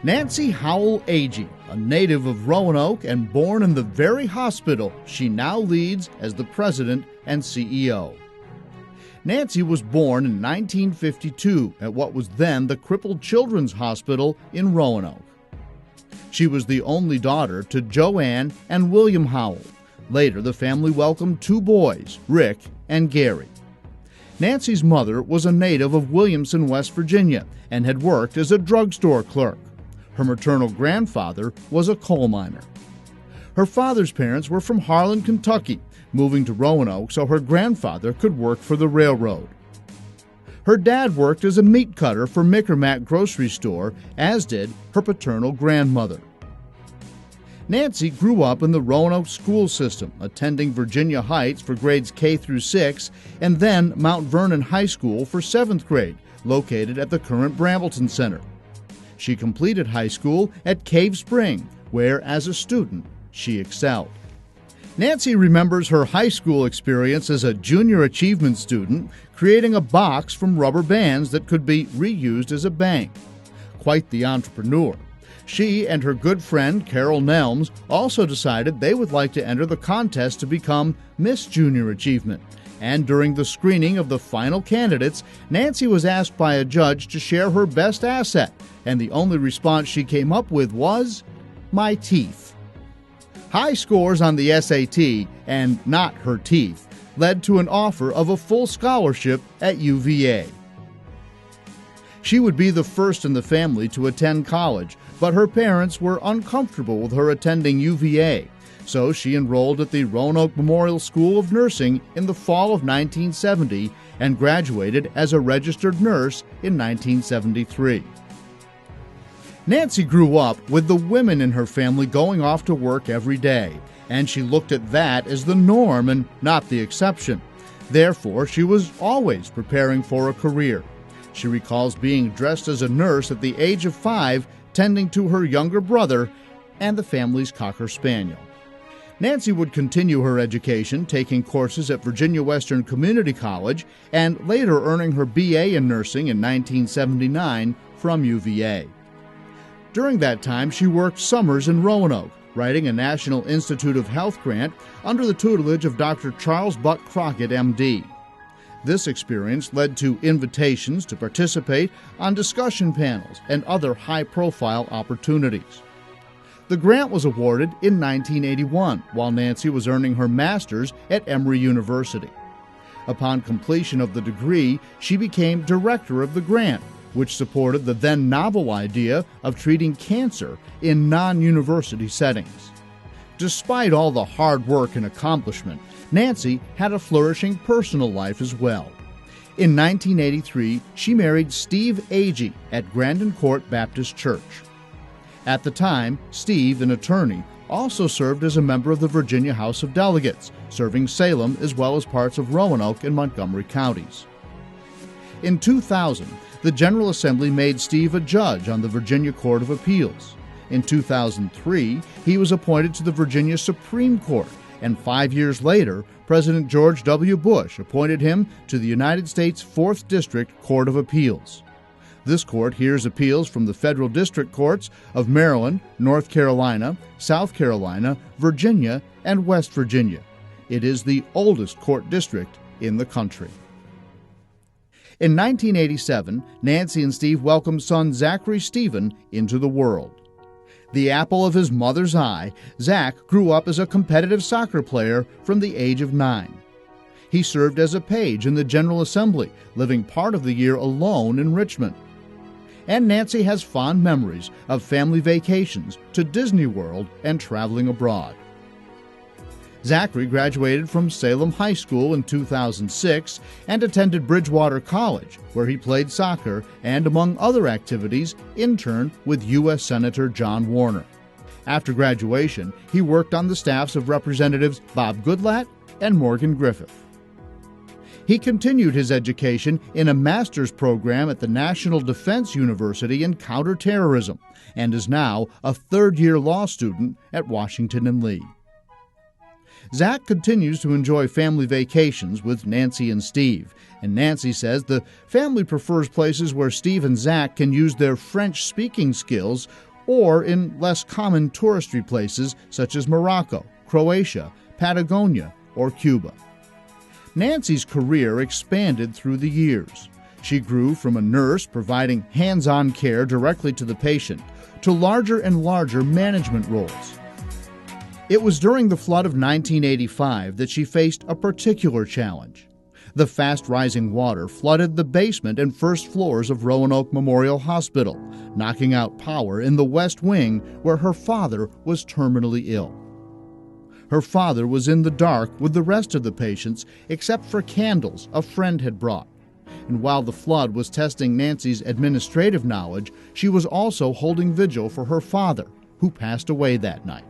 Nancy Howell Agee, a native of Roanoke and born in the very hospital she now leads as the president and CEO. Nancy was born in 1952 at what was then the Crippled Children's Hospital in Roanoke. She was the only daughter to Joanne and William Howell. Later, the family welcomed two boys, Rick and Gary. Nancy's mother was a native of Williamson, West Virginia, and had worked as a drugstore clerk. Her maternal grandfather was a coal miner. Her father's parents were from Harlan, Kentucky, moving to Roanoke so her grandfather could work for the railroad. Her dad worked as a meat cutter for Mickermack grocery store, as did her paternal grandmother. Nancy grew up in the Roanoke school system, attending Virginia Heights for grades K through 6 and then Mount Vernon High School for 7th grade, located at the current Brambleton Center. She completed high school at Cave Spring, where, as a student, she excelled. Nancy remembers her high school experience as a junior achievement student, creating a box from rubber bands that could be reused as a bank. Quite the entrepreneur. She and her good friend Carol Nelms also decided they would like to enter the contest to become Miss Junior Achievement. And during the screening of the final candidates, Nancy was asked by a judge to share her best asset, and the only response she came up with was, "My teeth." High scores on the SAT, and not her teeth, led to an offer of a full scholarship at UVA. She would be the first in the family to attend college, but her parents were uncomfortable with her attending UVA, so she enrolled at the Roanoke Memorial School of Nursing in the fall of 1970 and graduated as a registered nurse in 1973. Nancy grew up with the women in her family going off to work every day, and she looked at that as the norm and not the exception. Therefore, she was always preparing for a career. She recalls being dressed as a nurse at the age of 5, tending to her younger brother and the family's Cocker Spaniel. Nancy would continue her education, taking courses at Virginia Western Community College and later earning her BA in nursing in 1979 from UVA. During that time, she worked summers in Roanoke, writing a National Institute of Health grant under the tutelage of Dr. Charles Buck Crockett, MD. This experience led to invitations to participate on discussion panels and other high-profile opportunities. The grant was awarded in 1981, while Nancy was earning her master's at Emory University. Upon completion of the degree, she became director of the grant, which supported the then novel idea of treating cancer in non-university settings. Despite all the hard work and accomplishment, Nancy had a flourishing personal life as well. In 1983, she married Steve Agee at Grandin Court Baptist Church. At the time, Steve, an attorney, also served as a member of the Virginia House of Delegates, serving Salem as well as parts of Roanoke and Montgomery counties. In 2000, the General Assembly made Steve a judge on the Virginia Court of Appeals. In 2003, he was appointed to the Virginia Supreme Court, and 5 years later, President George W. Bush appointed him to the United States 4th District Court of Appeals. This court hears appeals from the federal district courts of Maryland, North Carolina, South Carolina, Virginia, and West Virginia. It is the oldest court district in the country. In 1987, Nancy and Steve welcomed son Zachary Stephen into the world. The apple of his mother's eye, Zach grew up as a competitive soccer player from the age of 9. He served as a page in the General Assembly, living part of the year alone in Richmond. And Nancy has fond memories of family vacations to Disney World and traveling abroad. Zachary graduated from Salem High School in 2006 and attended Bridgewater College, where he played soccer and, among other activities, interned with U.S. Senator John Warner. After graduation, he worked on the staffs of Representatives Bob Goodlatte and Morgan Griffith. He continued his education in a master's program at the National Defense University in counterterrorism and is now a third-year law student at Washington and Lee. Zach continues to enjoy family vacations with Nancy and Steve, and Nancy says the family prefers places where Steve and Zach can use their French-speaking skills or in less common touristy places such as Morocco, Croatia, Patagonia, or Cuba. Nancy's career expanded through the years. She grew from a nurse providing hands-on care directly to the patient to larger and larger management roles. It was during the flood of 1985 that she faced a particular challenge. The fast-rising water flooded the basement and first floors of Roanoke Memorial Hospital, knocking out power in the West Wing where her father was terminally ill. Her father was in the dark with the rest of the patients except for candles a friend had brought. And while the flood was testing Nancy's administrative knowledge, she was also holding vigil for her father, who passed away that night.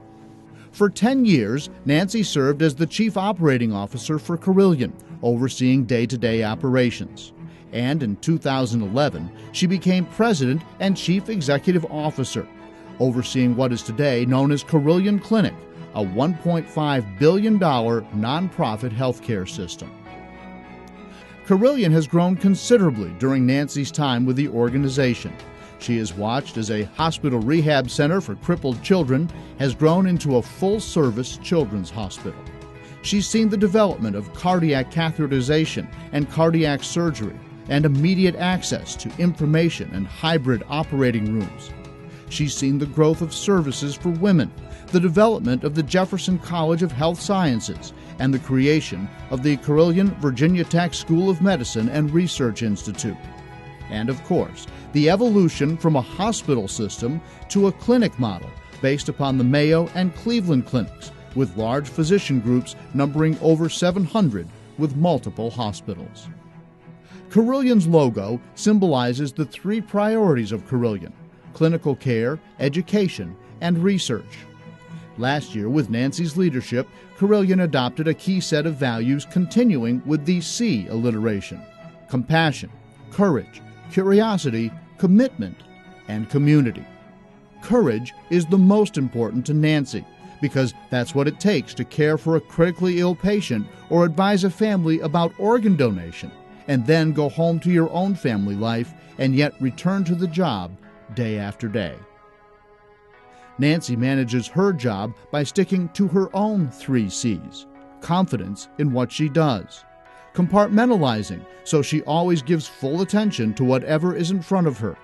For 10 years, Nancy served as the Chief Operating Officer for Carilion, overseeing day-to-day operations. And in 2011, she became President and Chief Executive Officer, overseeing what is today known as Carilion Clinic, a $1.5 billion nonprofit healthcare system. Carilion has grown considerably during Nancy's time with the organization. She is watched as a hospital rehab center for crippled children, has grown into a full-service children's hospital. She's seen the development of cardiac catheterization and cardiac surgery, and immediate access to information and hybrid operating rooms. She's seen the growth of services for women, the development of the Jefferson College of Health Sciences, and the creation of the Carilion Virginia Tech School of Medicine and Research Institute. And of course, the evolution from a hospital system to a clinic model based upon the Mayo and Cleveland clinics, with large physician groups numbering over 700 with multiple hospitals. Carilion's logo symbolizes the three priorities of Carilion: clinical care, education, and research. Last year, with Nancy's leadership, Carilion adopted a key set of values continuing with the C alliteration: compassion, courage, curiosity, commitment, and community. Courage is the most important to Nancy because that's what it takes to care for a critically ill patient or advise a family about organ donation, and then go home to your own family life and yet return to the job day after day. Nancy manages her job by sticking to her own 3 C's: confidence in what she does, compartmentalizing so she always gives full attention to whatever is in front of her.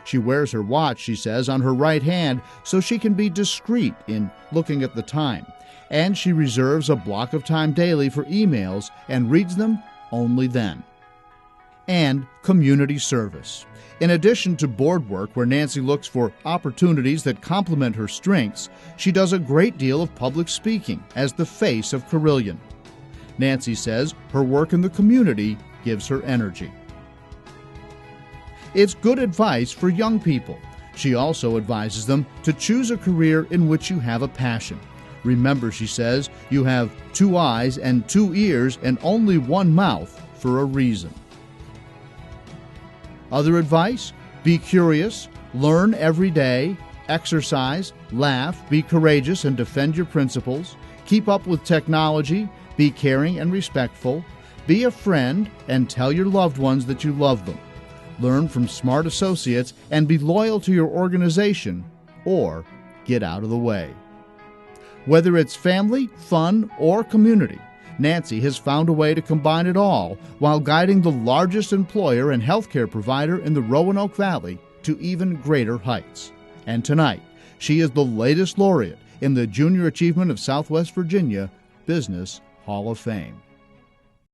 She wears her watch, she says, on her right hand so she can be discreet in looking at the time, and she reserves a block of time daily for emails and reads them only then. And community service. In addition to board work where Nancy looks for opportunities that complement her strengths, she does a great deal of public speaking as the face of Carilion. Nancy says her work in the community gives her energy. It's good advice for young people. She also advises them to choose a career in which you have a passion. Remember, she says, you have 2 eyes and 2 ears and only 1 mouth for a reason. Other advice: be curious, learn every day, exercise, laugh, be courageous and defend your principles, keep up with technology, be caring and respectful, be a friend and tell your loved ones that you love them. Learn from smart associates and be loyal to your organization, or get out of the way. Whether it's family, fun, or community, Nancy has found a way to combine it all while guiding the largest employer and healthcare provider in the Roanoke Valley to even greater heights. And tonight, she is the latest laureate in the Junior Achievement of Southwest Virginia Business Hall of Fame.